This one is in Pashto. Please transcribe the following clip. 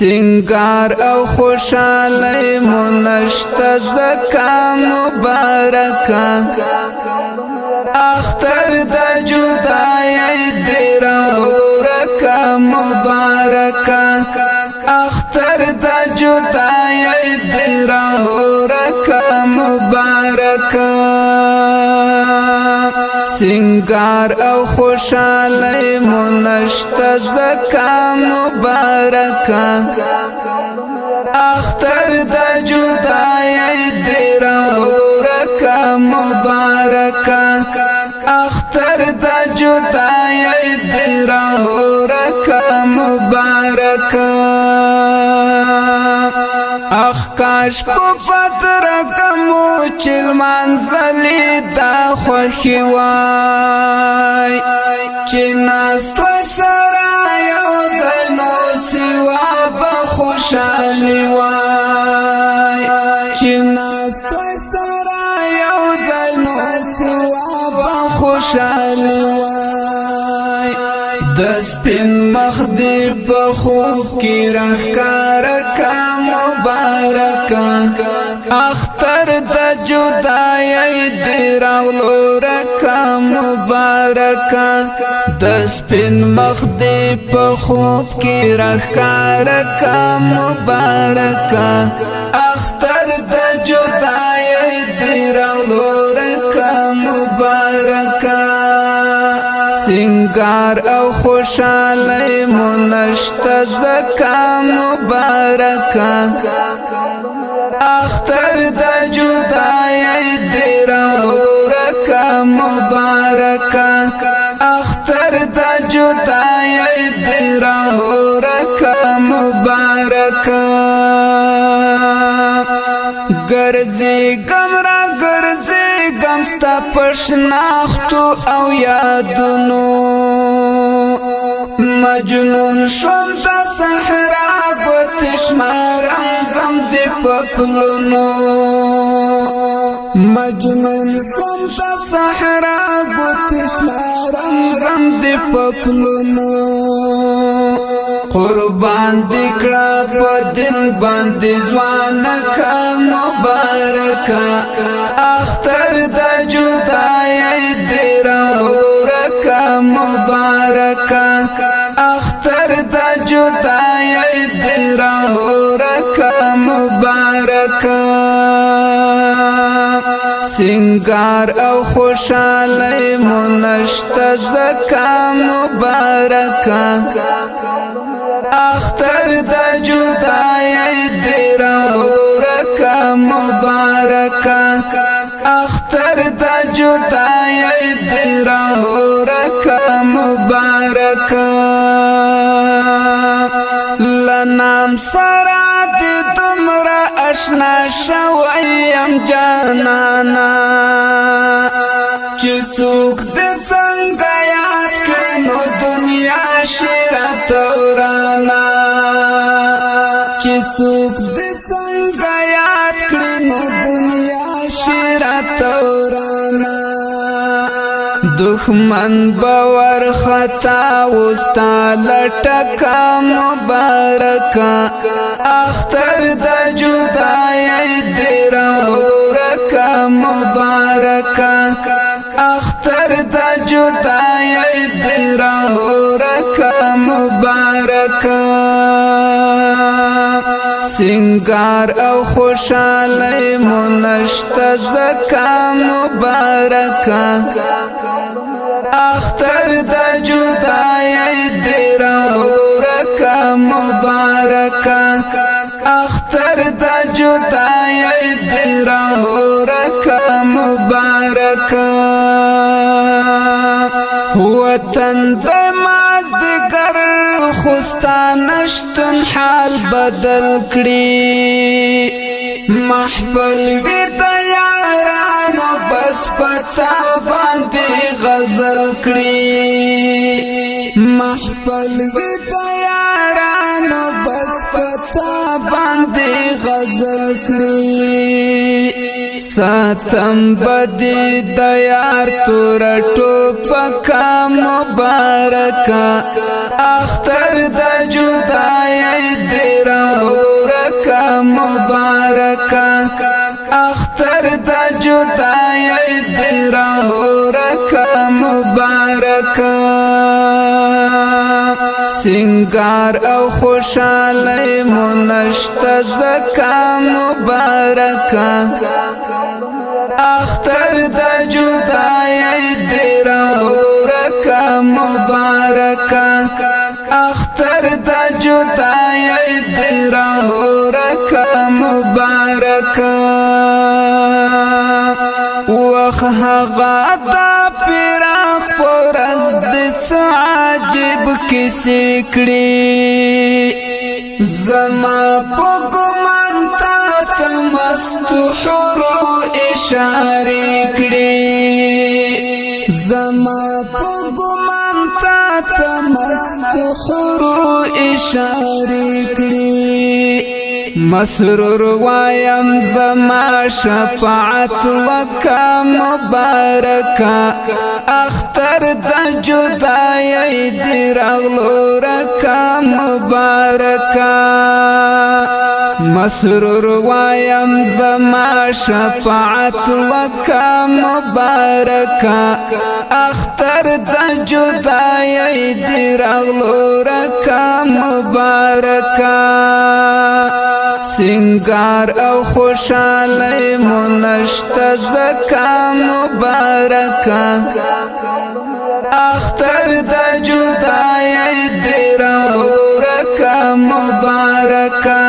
سنگار او خوشالی منشت زکا مبارکا اختر دا جدائی دیرا ورکا مبارکا اختر دا جدائی دیرا ورکا مبارکا سنگار او خوشالی منشت زکا مبارکا اختر دا جدائی دیرا ورکا مبارکا اختر دا جدائی دیرا ورکا مبارکا اخکاش پو پترکمو چل منزلی دا خوخی وای چی ناستو سرائی او زنو سوا بخوشالی وای چی ناستو سرائی او زنو سوا بخوشالی وای دس پین مخدی بخوب کی رخکارکا مبارکا اختر دا جدائی دیراولو رکا مبارکا دس پین مخدی بخوب کی رخکارکا مبارکا اختر دا جدائی دیراولو رکا مبارکا سنگار او خوشالی منشت زکا مبارکا اختر دا جدائی دیرا ورکا مبارکا اختر دا جدائی دیرا ورکا مبارکا گرزی گمرا گرزی گمستا پشناختو او یادونو مجنون شوم دا صحرا گوتش مارم زم دی پپلونو مجنون شوم دا صحرا گوتش مارم زم دی پپلونو قربان دکڑا پا دل باندی زوانکا مبارکا اختر دا جدائی دیرا ورکا مبارکا اختر دا جدائی دیرا ورکا مبارکا سنگار او خوشالی منشت زکا مبارکا اختر دا جدائی دیرا ورکا مبارکا اختر دا جدائی دیرا ورکا مبارکا لنام سرا دی دمرا اشنا شویم جانانا چی سوک دی سنگا یاد کرنو دنیا شیرت ورانا چی سوک دی سنگا یاد کرنو دنیا شیرت ورانا دخمن باور خطا وستا لٹکا مبارکا اختر دا جدائی دیرا ورکا مبارکا اختر دا جدائی دیرا ورکا مبارکا سنگار او خوشالی منشت زکا مبارکا اختر دا جدائی دیرا ورکا مبارکا اختر دا جدائی دیرا ورکا مبارکا وطن دا مازدگر خوستا نشتن حال بدل کری محفل وی دا یارانو بس پتا باندی غزل کری محفل وی دا یارانو بس پتا باندی غزل کری ساتم بدی د یار تور ټوپکا مبارکا اختر د جدای دیر ورکا مبارکا اختر د جدای دیر ورکا مبارکا سنگار او خوشالی منشت زکا مبارکا اختر د جدای دیر ورکا مبارکا اختر د جدای دیر ورکا مبارکا وخ هغا دا پیراق پرز د عجیب کسی کړي زما په ګمان تا مست حرو اشاره کړي زما په ګمان تا مست حرو اشاره کړي مسرور وایم زما شفاعت وکا مبارکا اختر د جدای دی راغلو رکا مبارکا مسرور وایم زما شفاعت وکا مبارکا اختر د جدای دی راغلو رکا مبارکا سنگار او خوشالی منشت زکا مبارکا اختر د جدای دیر ورکا مبارکا